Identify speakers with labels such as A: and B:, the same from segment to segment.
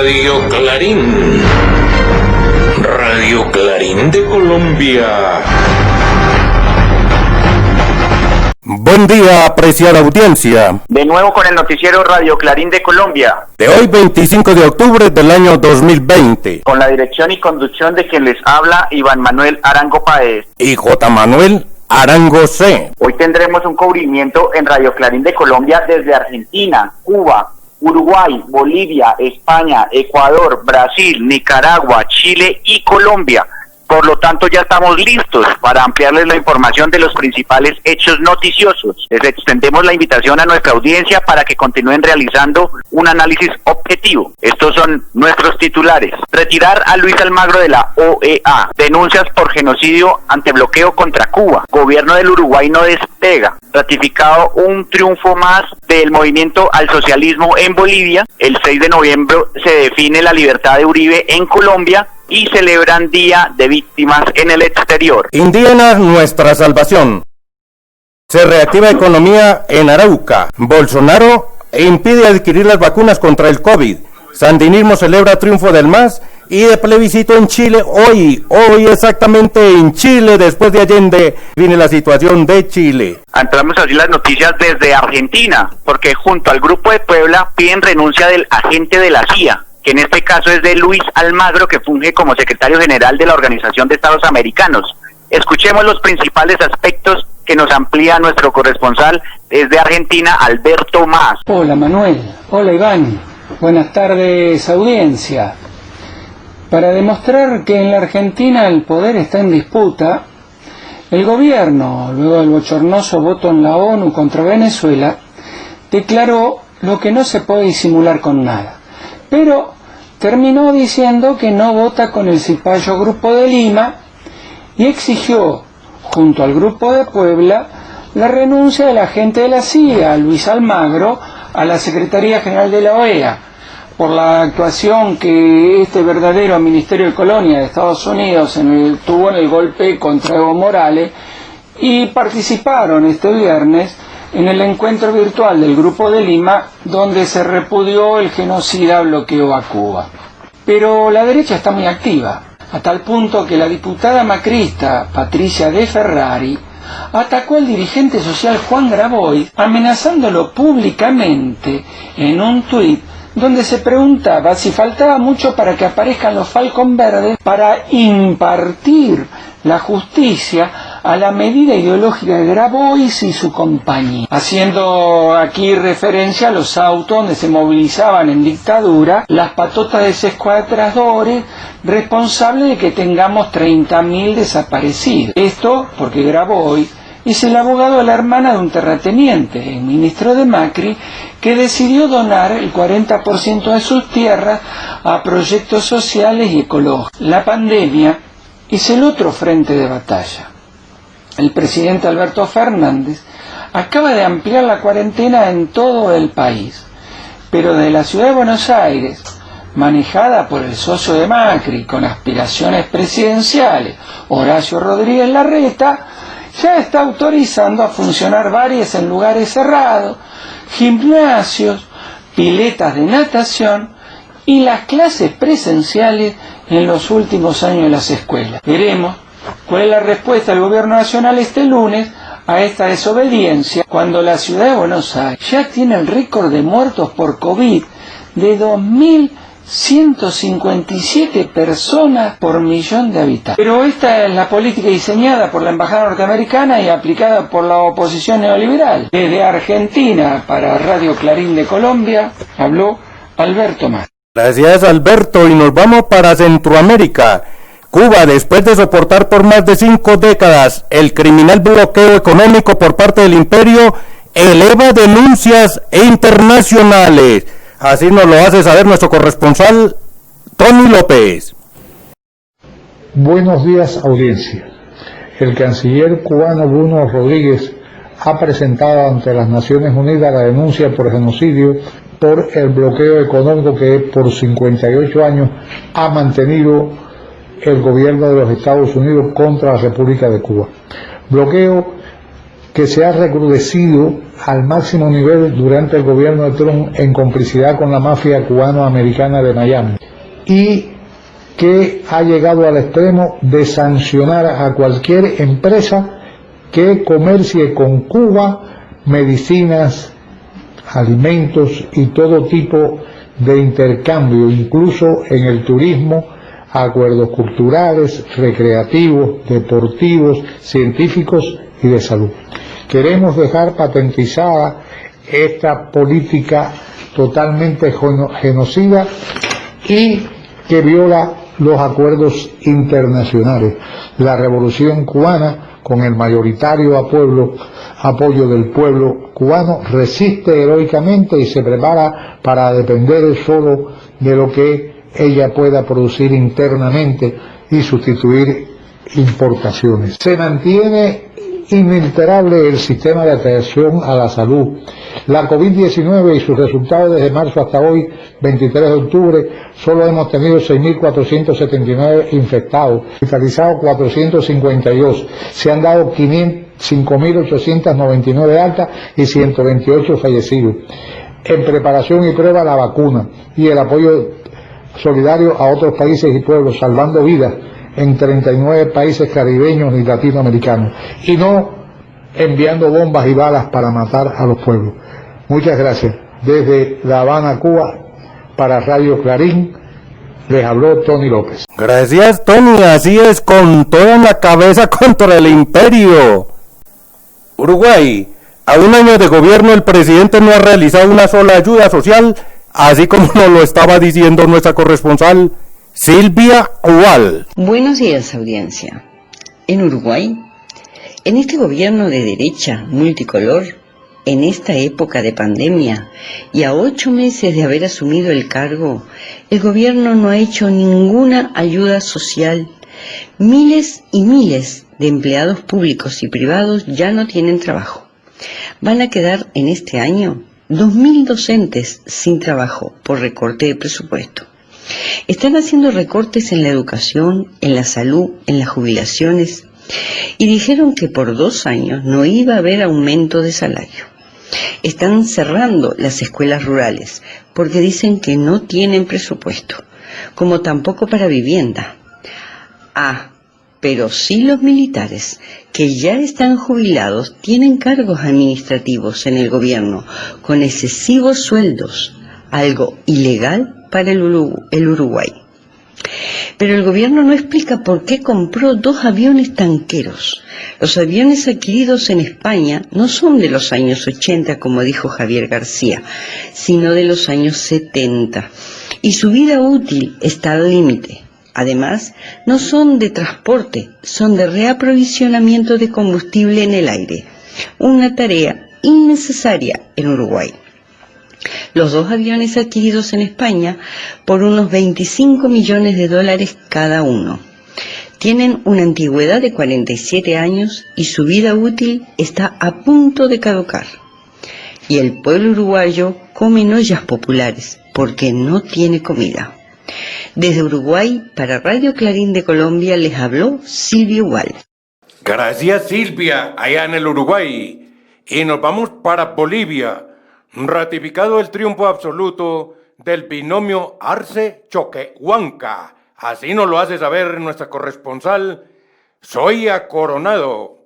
A: Radio Clarín. Radio Clarín de Colombia.
B: Buen día, apreciada audiencia.
C: De nuevo con el noticiero Radio Clarín de Colombia.
B: De hoy, 25 de octubre del año 2020.
C: Con la dirección y conducción de quien les habla, Iván Manuel Arango Páez.
B: Y J. Manuel Arango C.
C: Hoy tendremos un cubrimiento en Radio Clarín de Colombia desde Argentina, Cuba, Uruguay, Bolivia, España, Ecuador, Brasil, Nicaragua, Chile y Colombia. Por lo tanto, ya estamos listos para ampliarles la información de los principales hechos noticiosos. Les extendemos la invitación a nuestra audiencia para que continúen realizando un análisis objetivo. Estos son nuestros titulares. Retirar a Luis Almagro de la OEA. Denuncias por genocidio ante bloqueo contra Cuba. Gobierno del Uruguay no despega. Ratificado un triunfo más del movimiento al socialismo en Bolivia. El 6 de noviembre se define la libertad de Uribe en Colombia. Y celebran Día de Víctimas en el exterior.
B: Indígenas, nuestra salvación. Se reactiva economía en Arauca. Bolsonaro impide adquirir las vacunas contra el COVID. Sandinismo celebra triunfo del MAS y de plebiscito en Chile. Hoy exactamente en Chile, después de Allende, viene la situación de Chile.
C: Entramos así las noticias desde Argentina, porque junto al Grupo de Puebla piden renuncia del agente de la CIA, que en este caso es de Luis Almagro, que funge como secretario general de la Organización de Estados Americanos. Escuchemos los principales aspectos que nos amplía nuestro corresponsal desde Argentina, Alberto Mas.
D: Hola Manuel, hola Iván, buenas tardes audiencia. Para demostrar que en la Argentina el poder está en disputa, el gobierno, luego del bochornoso voto en la ONU contra Venezuela, declaró lo que no se puede disimular con nada. Pero terminó diciendo que no vota con el cipayo Grupo de Lima y exigió, junto al Grupo de Puebla, la renuncia del agente de la CIA, Luis Almagro, a la Secretaría General de la OEA, por la actuación que este verdadero Ministerio de Colonia de Estados Unidos tuvo en el golpe contra Evo Morales, y participaron este viernes en el encuentro virtual del Grupo de Lima, donde se repudió el genocida bloqueo a Cuba. Pero la derecha está muy activa, a tal punto que la diputada macrista Patricia De Ferrari atacó al dirigente social Juan Grabois, amenazándolo públicamente en un tuit donde se preguntaba si faltaba mucho para que aparezcan los Falcon Verdes para impartir la justicia a la medida ideológica de Grabois y su compañía, haciendo aquí referencia a los autos donde se movilizaban en dictadura las patotas de secuestradores responsables de que tengamos 30.000 desaparecidos. Esto porque Grabois es el abogado de la hermana de un terrateniente, el ministro de Macri, que decidió donar el 40% de sus tierras a proyectos sociales y ecológicos. La pandemia es el otro frente de batalla. El presidente Alberto Fernández acaba de ampliar la cuarentena en todo el país, pero de la ciudad de Buenos Aires, manejada por el socio de Macri con aspiraciones presidenciales, Horacio Rodríguez Larreta, ya está autorizando a funcionar bares en lugares cerrados, gimnasios, piletas de natación y las clases presenciales en los últimos años de las escuelas. Veremos cuál es la respuesta del gobierno nacional este lunes a esta desobediencia, cuando la ciudad de Buenos Aires ya tiene el récord de muertos por COVID de 2.157 personas por millón de habitantes. Pero esta es la política diseñada por la embajada norteamericana y aplicada por la oposición neoliberal. Desde Argentina, para Radio Clarín de Colombia, habló Alberto Mas.
B: Gracias, Alberto, y nos vamos para Centroamérica. Cuba, después de soportar por más de 5 décadas el criminal bloqueo económico por parte del imperio, eleva denuncias internacionales. Así nos lo hace saber nuestro corresponsal, Tony López.
E: Buenos días, audiencia. El canciller cubano Bruno Rodríguez ha presentado ante las Naciones Unidas la denuncia por genocidio por el bloqueo económico que por 58 años ha mantenido el gobierno de los Estados Unidos contra la República de Cuba. Bloqueo que se ha recrudecido al máximo nivel durante el gobierno de Trump en complicidad con la mafia cubano-americana de Miami, y que ha llegado al extremo de sancionar a cualquier empresa que comercie con Cuba medicinas, alimentos y todo tipo de intercambio, incluso en el turismo, acuerdos culturales, recreativos, deportivos, científicos y de salud. Queremos dejar patentizada esta política totalmente genocida y que viola los acuerdos internacionales. La revolución cubana, con el mayoritario apoyo del pueblo cubano, resiste heroicamente y se prepara para depender solo de lo que ella pueda producir internamente y sustituir importaciones. Se mantiene inalterable el sistema de atención a la salud. La COVID-19 y sus resultados desde marzo hasta hoy, 23 de octubre, solo hemos tenido 6.479 infectados, hospitalizados 452, se han dado 5.899 altas y 128 fallecidos. En preparación y prueba la vacuna y el apoyo solidario a otros países y pueblos, salvando vidas en 39 países caribeños y latinoamericanos, y no enviando bombas y balas para matar a los pueblos. Muchas gracias. Desde La Habana, Cuba, para Radio Clarín, les habló Tony López.
B: Gracias, Tony. Así es, con toda la cabeza contra el imperio. Uruguay. A un año de gobierno, el presidente no ha realizado una sola ayuda social, así como nos lo estaba diciendo nuestra corresponsal Silvia Ual.
F: Buenos días, audiencia. En Uruguay, en este gobierno de derecha multicolor, en esta época de pandemia y a 8 meses de haber asumido el cargo, el gobierno no ha hecho ninguna ayuda social. Miles y miles de empleados públicos y privados ya no tienen trabajo. Van a quedar en este año 2.000 docentes sin trabajo por recorte de presupuesto. Están haciendo recortes en la educación, en la salud, en las jubilaciones, y dijeron que por 2 años no iba a haber aumento de salario. Están cerrando las escuelas rurales porque dicen que no tienen presupuesto, como tampoco para vivienda. Pero sí los militares, que ya están jubilados, tienen cargos administrativos en el gobierno, con excesivos sueldos, algo ilegal para el Uruguay. Pero el gobierno no explica por qué compró 2 aviones tanqueros. Los aviones adquiridos en España no son de los años 80, como dijo Javier García, sino de los años 70. Y su vida útil está al límite. Además, no son de transporte, son de reaprovisionamiento de combustible en el aire. Una tarea innecesaria en Uruguay. Los 2 aviones adquiridos en España por unos 25 millones de dólares cada uno. Tienen una antigüedad de 47 años y su vida útil está a punto de caducar. Y el pueblo uruguayo come en ollas populares porque no tiene comida. Desde Uruguay, para Radio Clarín de Colombia, les habló Silvia Ual.
B: Gracias, Silvia, allá en el Uruguay. Y nos vamos para Bolivia. Ratificado el triunfo absoluto del binomio Arce-Choquehuanca. Así nos lo hace saber nuestra corresponsal, Zoya Coronado.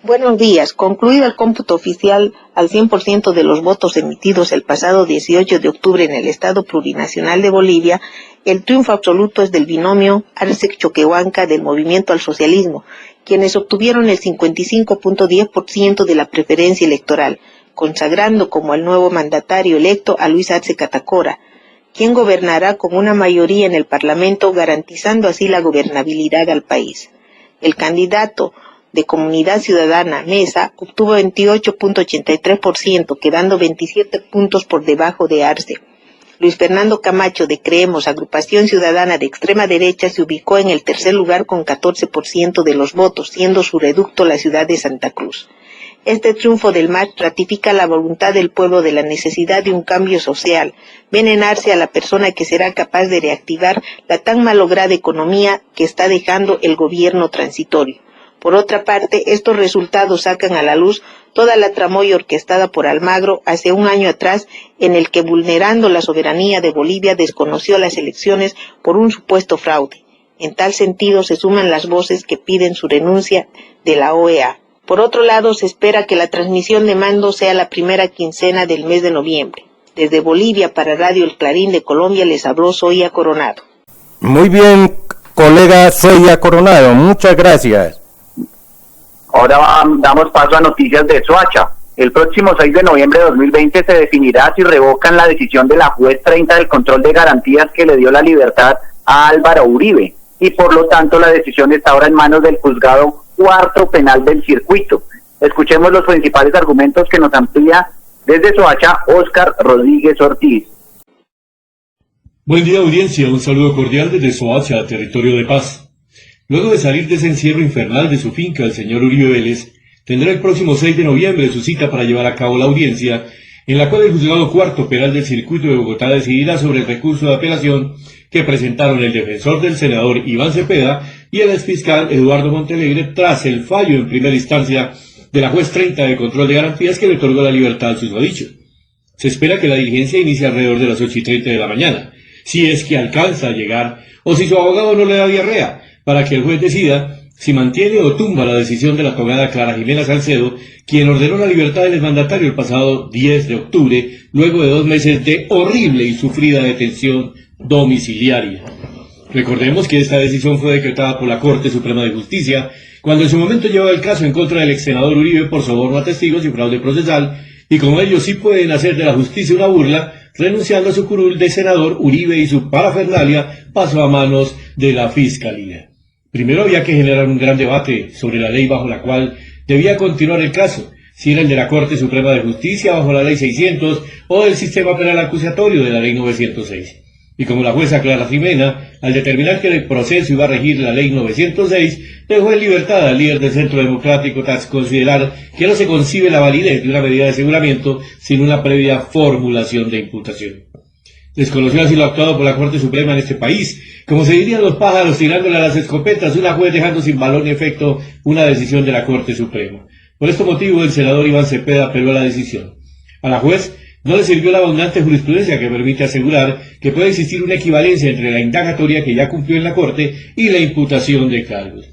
G: Buenos días. Concluido el cómputo oficial al 100% de los votos emitidos el pasado 18 de octubre en el Estado Plurinacional de Bolivia, el triunfo absoluto es del binomio Arce-Choquehuanca del Movimiento al Socialismo, quienes obtuvieron el 55.10% de la preferencia electoral, consagrando como el nuevo mandatario electo a Luis Arce Catacora, quien gobernará con una mayoría en el Parlamento, garantizando así la gobernabilidad al país. El candidato de Comunidad Ciudadana, Mesa, obtuvo 28.83%, quedando 27 puntos por debajo de Arce. Luis Fernando Camacho, de Creemos, agrupación ciudadana de extrema derecha, se ubicó en el tercer lugar con 14% de los votos, siendo su reducto la ciudad de Santa Cruz. Este triunfo del MAS ratifica la voluntad del pueblo de la necesidad de un cambio social, ven en Arce a la persona que será capaz de reactivar la tan malograda economía que está dejando el gobierno transitorio. Por otra parte, estos resultados sacan a la luz toda la tramoya orquestada por Almagro hace un año atrás, en el que, vulnerando la soberanía de Bolivia, desconoció las elecciones por un supuesto fraude. En tal sentido se suman las voces que piden su renuncia de la OEA. Por otro lado, se espera que la transmisión de mando sea la primera quincena del mes de noviembre. Desde Bolivia para Radio El Clarín de Colombia les habló Zoya Coronado.
B: Muy bien, colega Zoya Coronado, muchas gracias.
C: Ahora damos paso a noticias de Soacha. El próximo 6 de noviembre de 2020 se definirá si revocan la decisión de la juez 30 del control de garantías que le dio la libertad a Álvaro Uribe, y por lo tanto la decisión está ahora en manos del juzgado cuarto penal del circuito. Escuchemos los principales argumentos que nos amplía desde Soacha Óscar Rodríguez Ortiz.
H: Buen día, audiencia, un saludo cordial desde Soacha, territorio de paz. Luego de salir de ese encierro infernal de su finca, el señor Uribe Vélez tendrá el próximo 6 de noviembre su cita para llevar a cabo la audiencia, en la cual el juzgado cuarto penal del circuito de Bogotá decidirá sobre el recurso de apelación que presentaron el defensor del senador Iván Cepeda y el exfiscal Eduardo Montealegre tras el fallo en primera instancia de la juez 30 de control de garantías que le otorgó la libertad al susodicho. Se espera que la diligencia inicie alrededor de las 8:30 de la mañana, si es que alcanza a llegar, o si su abogado no le da diarrea, para que el juez decida si mantiene o tumba la decisión de la abogada Clara Jimena Salcedo, quien ordenó la libertad del exmandatario el pasado 10 de octubre, luego de 2 meses de horrible y sufrida detención domiciliaria. Recordemos que esta decisión fue decretada por la Corte Suprema de Justicia, cuando en su momento llevaba el caso en contra del ex senador Uribe por soborno a testigos y fraude procesal, y como ellos sí pueden hacer de la justicia una burla, renunciando a su curul de senador, Uribe y su parafernalia pasó a manos de la Fiscalía. Primero había que generar un gran debate sobre la ley bajo la cual debía continuar el caso, si era el de la Corte Suprema de Justicia bajo la ley 600 o del sistema penal acusatorio de la ley 906. Y como la jueza Clara Jimena, al determinar que el proceso iba a regir la ley 906, dejó en libertad al líder del Centro Democrático tras considerar que no se concibe la validez de una medida de aseguramiento sin una previa formulación de imputación. Desconoció así lo actuado por la Corte Suprema en este país, como se dirían los pájaros tirándole a las escopetas, una juez dejando sin valor ni efecto una decisión de la Corte Suprema. Por este motivo, el senador Iván Cepeda apeló a la decisión. A la juez no le sirvió la abundante jurisprudencia que permite asegurar que puede existir una equivalencia entre la indagatoria que ya cumplió en la Corte y la imputación de cargos.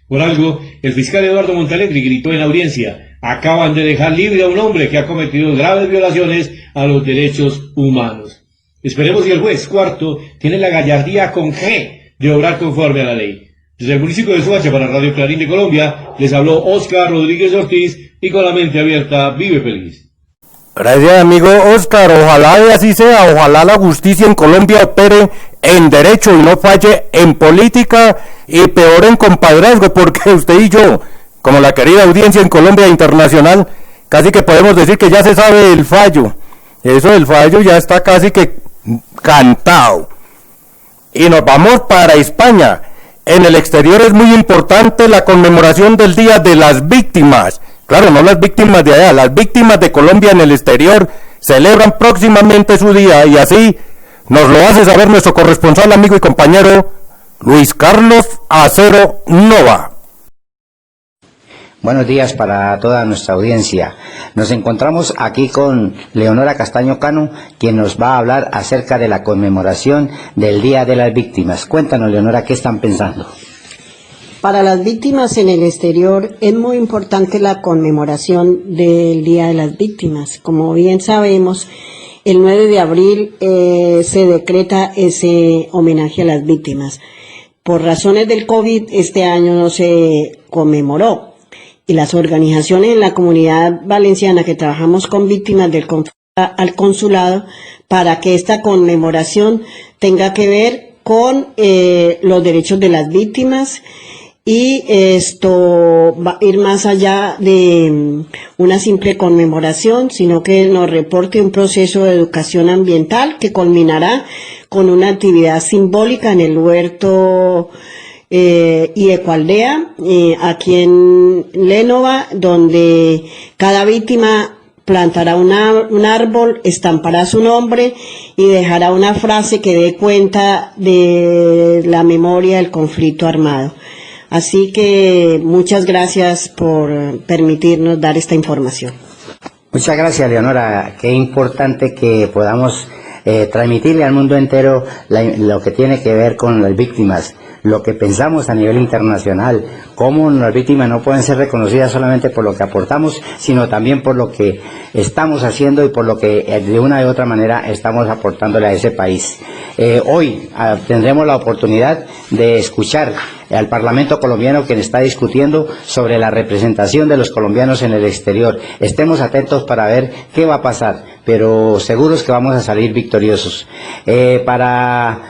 H: Por algo, el fiscal Eduardo Montealegre gritó en audiencia: acaban de dejar libre a un hombre que ha cometido graves violaciones a los derechos humanos. Esperemos si el juez cuarto tiene la gallardía con G de obrar conforme a la ley. Desde el municipio de Soacha para Radio Clarín de Colombia, les habló Óscar Rodríguez Ortiz y con la mente abierta vive feliz.
B: Gracias, amigo Óscar, ojalá así sea, ojalá la justicia en Colombia opere en derecho y no falle en política y peor en compadrazgo, porque usted y yo, como la querida audiencia en Colombia e internacional, casi que podemos decir que ya se sabe el fallo. Eso del fallo ya está casi que cantado. Y nos vamos para España. En el exterior es muy importante la conmemoración del Día de las Víctimas. Claro, no las víctimas de allá, las víctimas de Colombia en el exterior celebran próximamente su día y así nos lo hace saber nuestro corresponsal, amigo y compañero Luis Carlos Acero Nova.
I: Buenos días para toda nuestra audiencia. Nos encontramos aquí con Leonora Castaño Cano, quien nos va a hablar acerca de la conmemoración del Día de las Víctimas. Cuéntanos, Leonora, ¿qué están pensando?
J: Para las víctimas en el exterior es muy importante la conmemoración del Día de las Víctimas. Como bien sabemos, el 9 de abril se decreta ese homenaje a las víctimas. Por razones del COVID, este año no se conmemoró. Y las organizaciones en la comunidad valenciana que trabajamos con víctimas del conflicto al consulado para que esta conmemoración tenga que ver con los derechos de las víctimas, y esto va a ir más allá de una simple conmemoración, sino que nos reporte un proceso de educación ambiental que culminará con una actividad simbólica en el huerto y Ecoaldea, aquí en Lénova, donde cada víctima plantará un árbol, estampará su nombre y dejará una frase que dé cuenta de la memoria del conflicto armado. Así que muchas gracias por permitirnos dar esta información.
I: Muchas gracias, Leonora. Qué importante que podamos transmitirle al mundo entero lo que tiene que ver con las víctimas, lo que pensamos a nivel internacional, cómo las víctimas no pueden ser reconocidas solamente por lo que aportamos, sino también por lo que estamos haciendo y por lo que de una u otra manera estamos aportándole a ese país. Hoy tendremos la oportunidad de escuchar al Parlamento colombiano, quien está discutiendo sobre la representación de los colombianos en el exterior. Estemos atentos para ver qué va a pasar, pero seguros que vamos a salir victoriosos. Para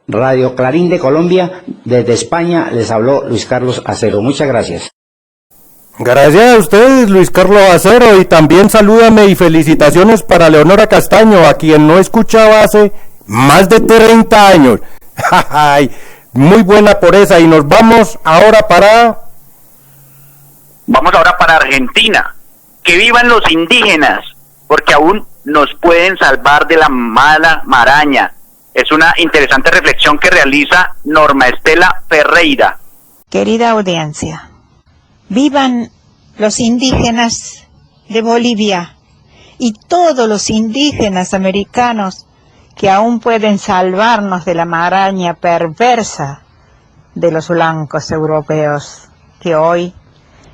I: Radio Clarín de Colombia, desde España, les habló Luis Carlos Acero. Muchas gracias.
B: Gracias a ustedes, Luis Carlos Acero, y también salúdame y felicitaciones para Leonora Castaño, a quien no escuchaba hace más de 30 años. Muy buena por esa, y nos vamos ahora para
C: Argentina. Que vivan los indígenas, porque aún nos pueden salvar de la mala maraña. Es una interesante reflexión que realiza Norma Estela Ferreira.
K: Querida audiencia, vivan los indígenas de Bolivia y todos los indígenas americanos que aún pueden salvarnos de la maraña perversa de los blancos europeos, que hoy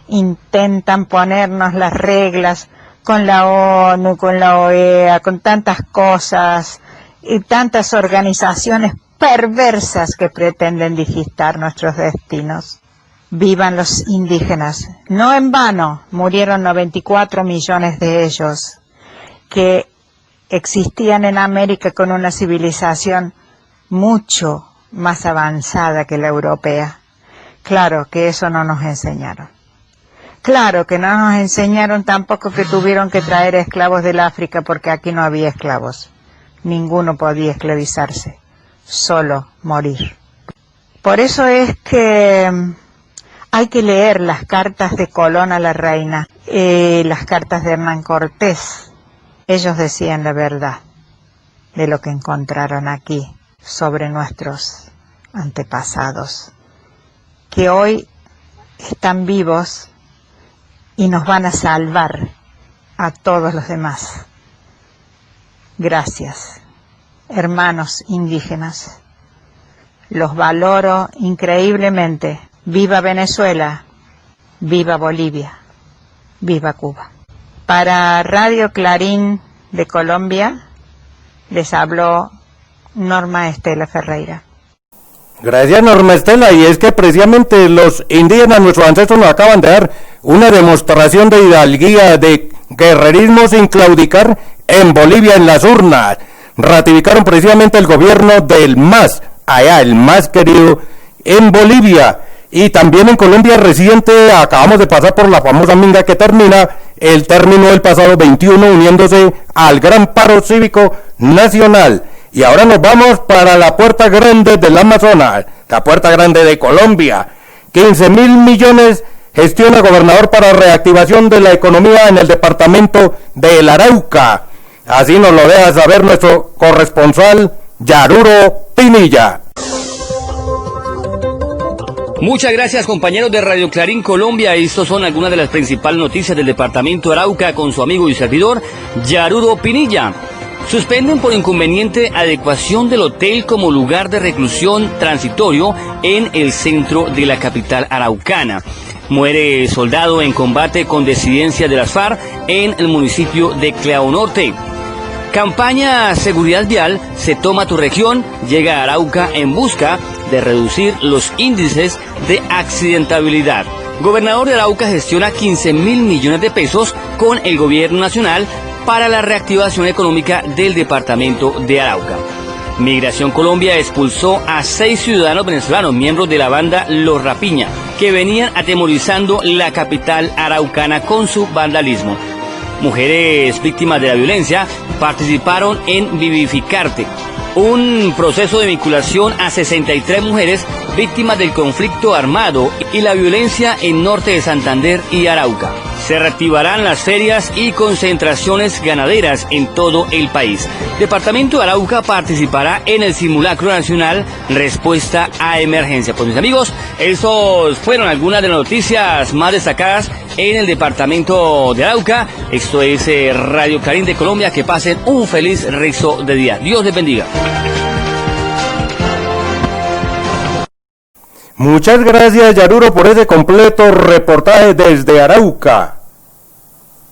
K: intentan ponernos las reglas con la ONU, con la OEA, con tantas cosas y tantas organizaciones perversas que pretenden digitar nuestros destinos. Vivan los indígenas. No en vano murieron 94 millones de ellos, que existían en América con una civilización mucho más avanzada que la europea. Claro que eso no nos enseñaron. Claro que no nos enseñaron tampoco que tuvieron que traer esclavos del África, porque aquí no había esclavos. Ninguno podía esclavizarse, solo morir. Por eso es que hay que leer las cartas de Colón a la reina, las cartas de Hernán Cortés. Ellos decían la verdad de lo que encontraron aquí sobre nuestros antepasados, que hoy están vivos y nos van a salvar a todos los demás. Gracias, hermanos indígenas. Los valoro increíblemente. Viva Venezuela, viva Bolivia, viva Cuba. Para Radio Clarín de Colombia, les habló Norma Estela Ferreira.
B: Gracias, Norma Estela, y es que precisamente los indígenas, nuestros ancestros, nos acaban de dar una demostración de hidalguía, de guerrerismo sin claudicar en Bolivia en las urnas. Ratificaron precisamente el gobierno del MAS, allá, el más querido en Bolivia. Y también en Colombia reciente acabamos de pasar por la famosa minga que termina el término del pasado 21, uniéndose al gran paro cívico nacional. Y ahora nos vamos para la Puerta Grande del Amazonas, la Puerta Grande de Colombia. 15.000 millones gestiona gobernador para reactivación de la economía en el departamento del Arauca. Así nos lo deja saber nuestro corresponsal Yaruro Pinilla.
L: Muchas gracias, compañeros de Radio Clarín Colombia. Estas son algunas de las principales noticias del departamento Arauca con su amigo y servidor Yaruro Pinilla. Suspenden por inconveniente adecuación del hotel como lugar de reclusión transitorio en el centro de la capital araucana. Muere soldado en combate con disidencia de las FARC en el municipio de Cleao Norte. Campaña Seguridad Vial, Se Toma Tu Región, llega a Arauca en busca de reducir los índices de accidentabilidad. Gobernador de Arauca gestiona 15.000 millones de pesos con el gobierno nacional para la reactivación económica del departamento de Arauca. Migración Colombia expulsó a 6 ciudadanos venezolanos, miembros de la banda Los Rapiña, que venían atemorizando la capital araucana con su vandalismo. Mujeres víctimas de la violencia participaron en Vivificarte, un proceso de vinculación a 63 mujeres víctimas del conflicto armado y la violencia en norte de Santander y Arauca. Se reactivarán las ferias y concentraciones ganaderas en todo el país. Departamento de Arauca participará en el simulacro nacional Respuesta a Emergencia. Pues mis amigos, Esas fueron algunas de las noticias más destacadas en el departamento de Arauca. Esto es Radio Clarín de Colombia. Que pasen un feliz resto de día. Dios les bendiga.
B: Muchas gracias, Yaruro, por ese completo reportaje desde Arauca.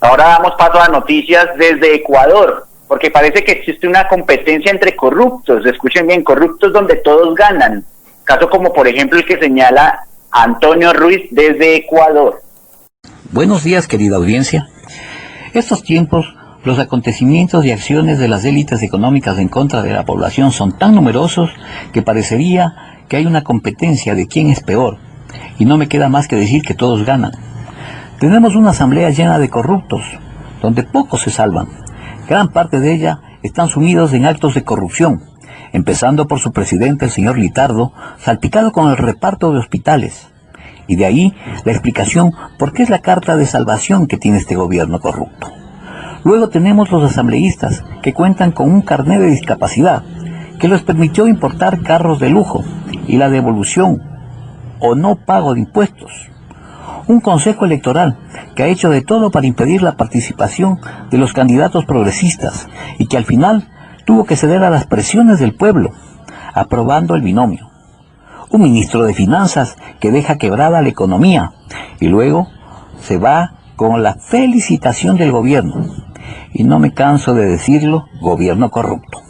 C: Ahora damos paso a noticias desde Ecuador, porque parece que existe una competencia entre corruptos. Escuchen bien, corruptos donde todos ganan. Caso como por ejemplo el que señala Antonio Ruiz desde Ecuador.
M: Buenos días, querida audiencia. Estos tiempos, los acontecimientos y acciones de las élites económicas en contra de la población son tan numerosos que parecería que hay una competencia de quién es peor, y no me queda más que decir que todos ganan. Tenemos una asamblea llena de corruptos, donde pocos se salvan. Gran parte de ella están sumidos en actos de corrupción, empezando por su presidente, el señor Litardo, salpicado con el reparto de hospitales. Y de ahí la explicación por qué es la carta de salvación que tiene este gobierno corrupto. Luego tenemos los asambleístas, que cuentan con un carnet de discapacidad, que les permitió importar carros de lujo, y la devolución o no pago de impuestos. Un consejo electoral que ha hecho de todo para impedir la participación de los candidatos progresistas y que al final tuvo que ceder a las presiones del pueblo, aprobando el binomio. Un ministro de Finanzas que deja quebrada la economía y luego se va con la felicitación del gobierno. Y no me canso de decirlo, gobierno corrupto.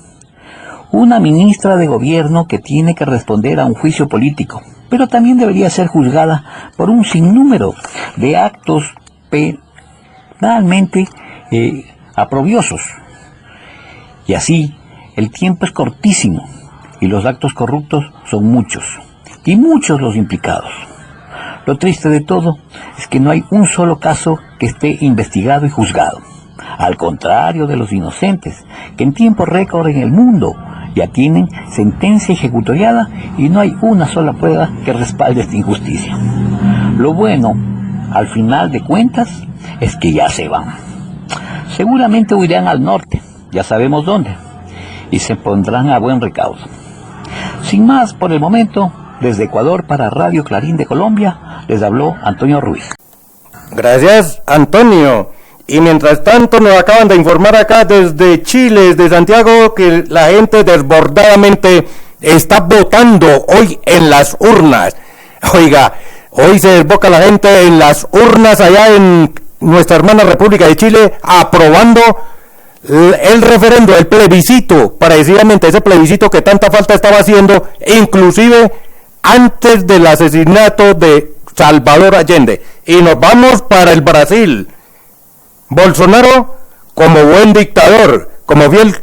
M: Una ministra de gobierno que tiene que responder a un juicio político, pero también debería ser juzgada por un sinnúmero de actos penalmente aprobiosos. Y así, el tiempo es cortísimo y los actos corruptos son muchos, y muchos los implicados. Lo triste de todo es que no hay un solo caso que esté investigado y juzgado, al contrario de los inocentes, que en tiempo récord en el mundo ya tienen sentencia ejecutoriada y no hay una sola prueba que respalde esta injusticia. Lo bueno, al final de cuentas, es que ya se van. Seguramente huirán al norte, ya sabemos dónde, y se pondrán a buen recaudo. Sin más por el momento, desde Ecuador para Radio Clarín de Colombia, les habló Antonio Ruiz.
B: Gracias, Antonio. Y mientras tanto nos acaban de informar acá desde Chile, desde Santiago, que la gente desbordadamente está votando hoy en las urnas. Oiga, hoy se desboca la gente en las urnas allá en nuestra hermana República de Chile, aprobando el referendo, el plebiscito, precisamente ese plebiscito que tanta falta estaba haciendo, inclusive antes del asesinato de Salvador Allende. Y nos vamos para el Brasil. Bolsonaro, como buen dictador, como fiel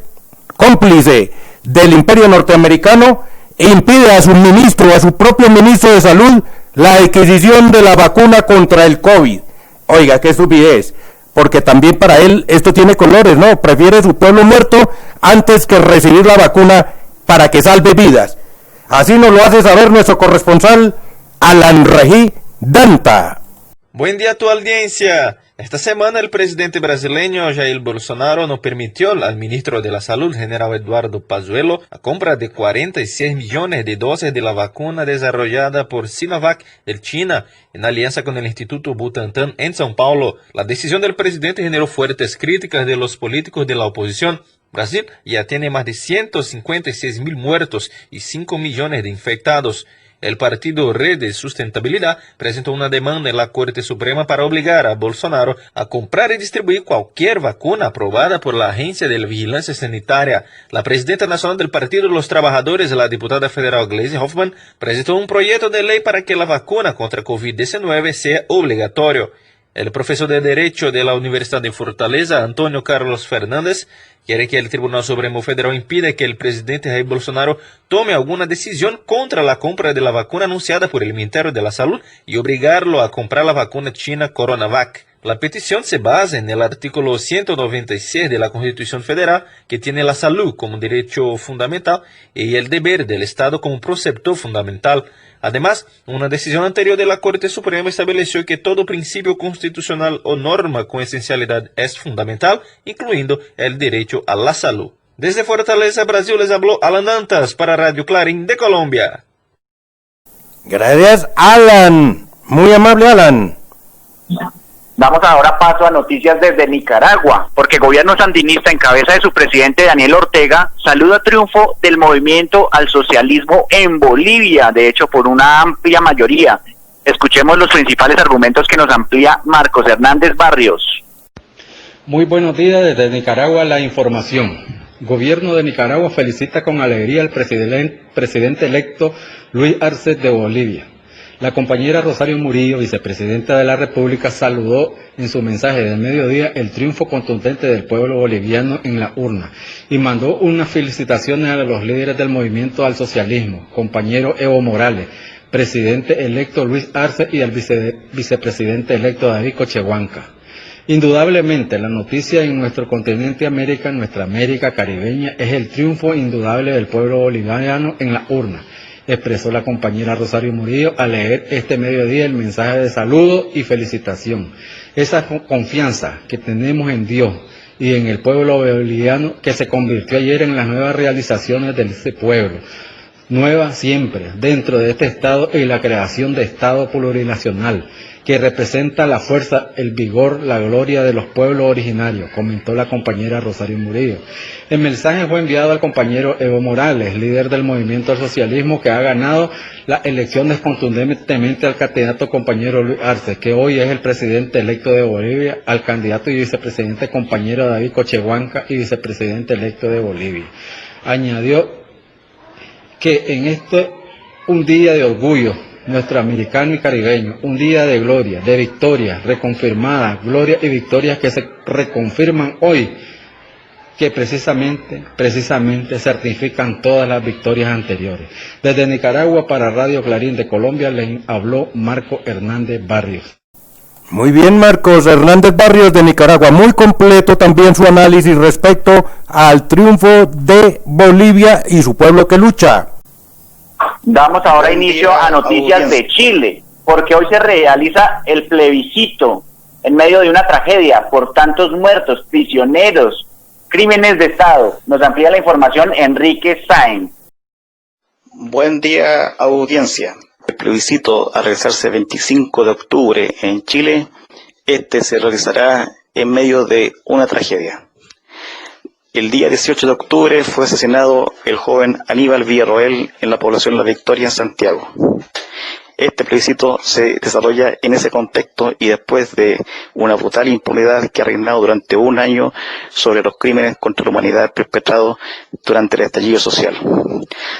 B: cómplice del imperio norteamericano, impide a su ministro, a su propio ministro de salud, la adquisición de la vacuna contra el COVID. Oiga, qué estupidez, porque también para él esto tiene colores, ¿no? Prefiere su pueblo muerto antes que recibir la vacuna para que salve vidas. Así nos lo hace saber nuestro corresponsal, Alan Regí Danta.
N: Buen día a tu audiencia. Esta semana el presidente brasileño Jair Bolsonaro no permitió al ministro de la Salud, general Eduardo Pazuello, la compra de 46 millones de dosis de la vacuna desarrollada por Sinovac de China en alianza con el Instituto Butantan en São Paulo. La decisión del presidente generó fuertes críticas de los políticos de la oposición. Brasil ya tiene más de 156.000 muertos y 5 millones de infectados. El partido Red de Sustentabilidad presentó una demanda en la Corte Suprema para obligar a Bolsonaro a comprar y distribuir cualquier vacuna aprobada por la Agencia de Vigilancia Sanitaria. La presidenta nacional del Partido de los Trabajadores, la diputada federal Gleisi Hoffmann, presentó un proyecto de ley para que la vacuna contra COVID-19 sea obligatorio. El profesor de Derecho de la Universidad de Fortaleza, Antonio Carlos Fernández, quiere que el Tribunal Supremo Federal impida que el presidente Jair Bolsonaro tome alguna decisión contra la compra de la vacuna anunciada por el Ministerio de la Salud y obligarlo a comprar la vacuna china Coronavac. La petición se basa en el artículo 196 de la Constitución Federal, que tiene la salud como derecho fundamental y el deber del Estado como precepto fundamental. Además, una decisión anterior de la Corte Suprema estableció que todo principio constitucional o norma con esencialidad es fundamental, incluyendo el derecho a la salud. Desde Fortaleza, Brasil, les habló Alan Dantas para Radio Clarín de Colombia.
B: Gracias, Alan. Muy amable, Alan.
C: Damos ahora paso a noticias desde Nicaragua, porque el gobierno sandinista en cabeza de su presidente Daniel Ortega saluda triunfo del movimiento al socialismo en Bolivia, de hecho por una amplia mayoría. Escuchemos los principales argumentos que nos amplía Marcos Hernández Barrios.
O: Muy buenos días desde Nicaragua, la información. Gobierno de Nicaragua felicita con alegría al presidente electo Luis Arce de Bolivia. La compañera Rosario Murillo, vicepresidenta de la República, saludó en su mensaje del mediodía el triunfo contundente del pueblo boliviano en la urna y mandó unas felicitaciones a los líderes del movimiento al socialismo, compañero Evo Morales, presidente electo Luis Arce y al vicepresidente electo David Cochehuanca. Indudablemente, la noticia en nuestro continente América, nuestra América caribeña, es el triunfo indudable del pueblo boliviano en la urna, expresó la compañera Rosario Murillo al leer este mediodía el mensaje de saludo y felicitación. Esa confianza que tenemos en Dios y en el pueblo boliviano, que se convirtió ayer en las nuevas realizaciones de ese pueblo, nueva siempre dentro de este Estado y la creación de Estado plurinacional, que representa la fuerza, el vigor, la gloria de los pueblos originarios, comentó la compañera Rosario Murillo. El mensaje fue enviado al compañero Evo Morales, líder del movimiento al socialismo, que ha ganado las elecciones contundentemente al candidato compañero Luis Arce, que hoy es el presidente electo de Bolivia, al candidato y vicepresidente compañero David Cochehuanca y vicepresidente electo de Bolivia. Añadió que en un día de orgullo nuestro americano y caribeño, un día de gloria, de victoria, reconfirmada, gloria y victorias que se reconfirman hoy, que precisamente certifican todas las victorias anteriores. Desde Nicaragua para Radio Clarín de Colombia les habló Marco Hernández Barrios.
B: Muy bien, Marcos Hernández Barrios de Nicaragua, muy completo también su análisis respecto al triunfo de Bolivia y su pueblo que lucha.
C: Damos ahora inicio a noticias de Chile, porque hoy se realiza el plebiscito en medio de una tragedia por tantos muertos, prisioneros, crímenes de Estado. Nos amplía la información Enrique Sáenz.
P: Buen día, audiencia. El plebiscito a realizarse el 25 de octubre en Chile, se realizará en medio de una tragedia. El día 18 de octubre fue asesinado el joven Aníbal Villarroel en la población La Victoria en Santiago. Este plebiscito se desarrolla en ese contexto y después de una brutal impunidad que ha reinado durante un año sobre los crímenes contra la humanidad perpetrados durante el estallido social.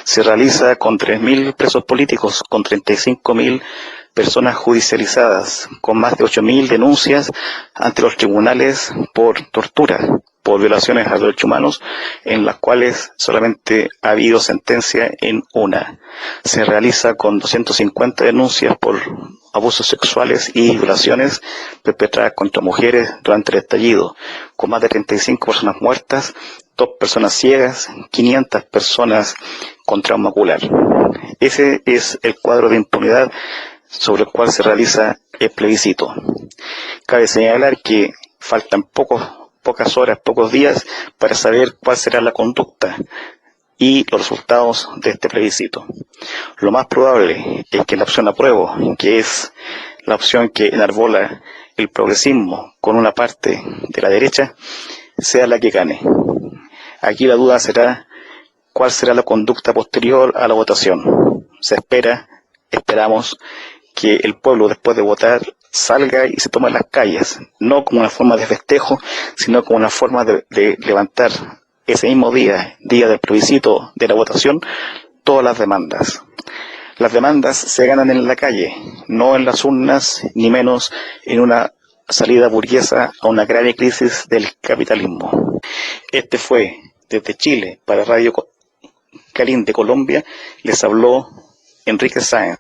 P: Se realiza con 3.000 presos políticos, con 35.000 personas judicializadas, con más de 8.000 denuncias ante los tribunales por tortura, por violaciones a los derechos humanos, en las cuales solamente ha habido sentencia en una. Se realiza con 250 denuncias por abusos sexuales y violaciones perpetradas contra mujeres durante el estallido, con más de 35 personas muertas, 2 personas ciegas, 500 personas con trauma ocular. Ese es el cuadro de impunidad sobre el cual se realiza el plebiscito. Cabe señalar que faltan pocas horas, pocos días para saber cuál será la conducta y los resultados de este plebiscito. Lo más probable es que la opción apruebo, que es la opción que enarbola el progresismo con una parte de la derecha, sea la que gane. Aquí la duda será cuál será la conducta posterior a la votación. Esperamos que el pueblo, después de votar, salga y se tome las calles, no como una forma de festejo, sino como una forma de levantar ese mismo día del plebiscito, de la votación, todas las demandas. Las demandas se ganan en la calle, no en las urnas, ni menos en una salida burguesa a una grave crisis del capitalismo. Este fue, desde Chile, para Radio Clarín de Colombia, les habló Enrique Sáenz.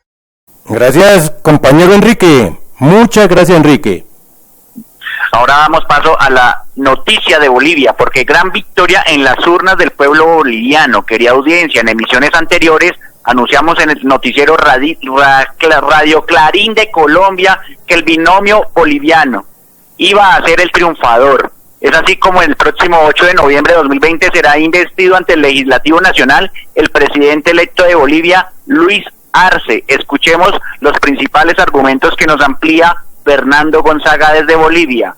B: Gracias, compañero Enrique. Muchas gracias, Enrique.
C: Ahora damos paso a la noticia de Bolivia, porque gran victoria en las urnas del pueblo boliviano. Querida audiencia, en emisiones anteriores anunciamos en el noticiero Radio Clarín de Colombia que el binomio boliviano iba a ser el triunfador. Es así como el próximo 8 de noviembre de 2020 será investido ante el Legislativo Nacional el presidente electo de Bolivia, Luis Arce. Escuchemos los principales argumentos que nos amplía Fernando Gonzaga desde Bolivia.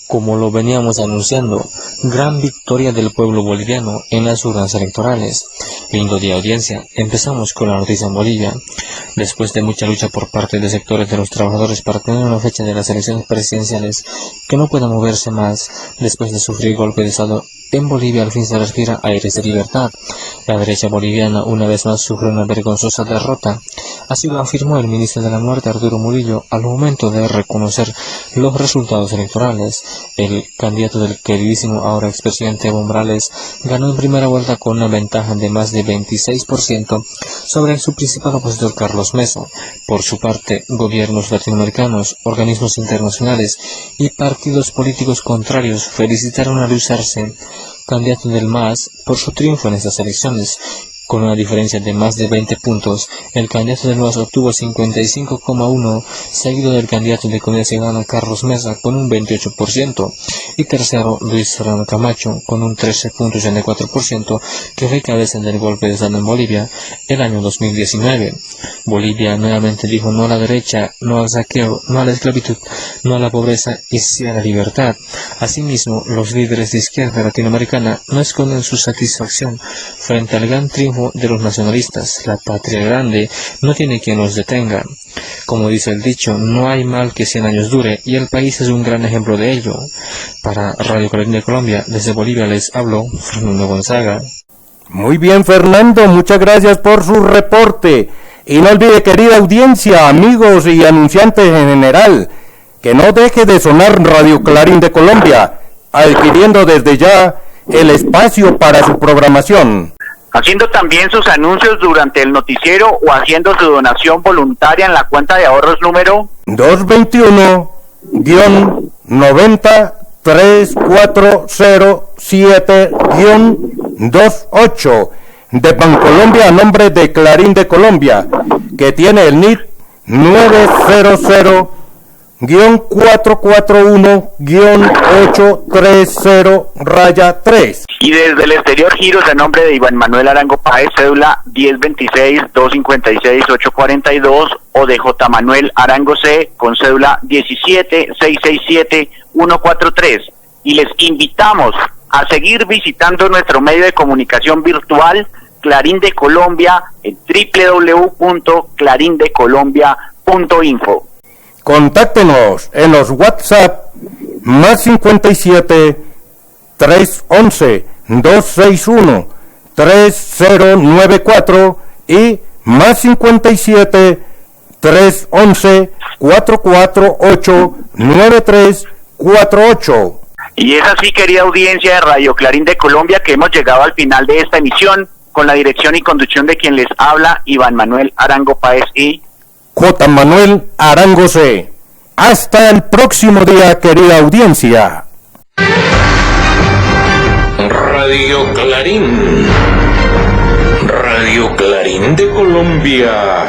Q: Como lo veníamos anunciando, gran victoria del pueblo boliviano en las urnas electorales. Lindo día, audiencia. Empezamos con la noticia en Bolivia. Después de mucha lucha por parte de sectores de los trabajadores para tener una fecha de las elecciones presidenciales que no pueda moverse más después de sufrir golpe de estado, en Bolivia al fin se respira aires de libertad. La derecha boliviana una vez más sufre una vergonzosa derrota. Así lo afirmó el ministro de la Muerte, Arturo Murillo, al momento de reconocer los resultados electorales. El candidato del queridísimo ahora expresidente Evo Morales ganó en primera vuelta con una ventaja de más de 26% sobre su principal opositor Carlos Mesa. Por su parte, gobiernos latinoamericanos, organismos internacionales y partidos políticos contrarios felicitaron a Luis Arce, candidato del MAS, por su triunfo en estas elecciones. Con una diferencia de más de 20 puntos, el candidato del MAS obtuvo 55,1, seguido del candidato de Comunidad Ciudadana Carlos Mesa con un 28%, y tercero Luis Fernando Camacho con un 13,84%, que fue cabeza del golpe de estado en Bolivia el año 2019. Bolivia nuevamente dijo no a la derecha, no al saqueo, no a la esclavitud, no a la pobreza y sí a la libertad. Asimismo, los líderes de izquierda latinoamericana no esconden su satisfacción frente al gran triunfo de los nacionalistas. La patria grande no tiene quien los detenga. Como dice el dicho, no hay mal que 100 años dure, y el país es un gran ejemplo de ello. Para Radio Clarín de Colombia, desde Bolivia les hablo Fernando Gonzaga.
B: Muy bien, Fernando, muchas gracias por su reporte. Y no olvide, querida audiencia, amigos y anunciantes en general, que no deje de sonar Radio Clarín de Colombia, adquiriendo desde ya el espacio para su programación,
C: haciendo también sus anuncios durante el noticiero o haciendo su donación voluntaria en la cuenta de ahorros número
B: 221-93407-28 de Bancolombia a nombre de Clarín de Colombia, que tiene el NIT 900-441-830-3.
C: Y desde el exterior, giros a nombre de Iván Manuel Arango Páez, cédula 1026-256-842, o de J. Manuel Arango C, con cédula 17-667-143. Y les invitamos a seguir visitando nuestro medio de comunicación virtual, Clarín de Colombia, en www.clarindecolombia.info.
B: Contáctenos en los WhatsApp más 57 311 261 3094 y más 57 311 448 9348.
C: Y es así, querida audiencia de Radio Clarín de Colombia, que hemos llegado al final de esta emisión, con la dirección y conducción de quien les habla, Iván Manuel Arango Páez y
B: J. Manuel Arango C. Hasta el próximo día, querida audiencia.
A: Radio Clarín. Radio Clarín de Colombia.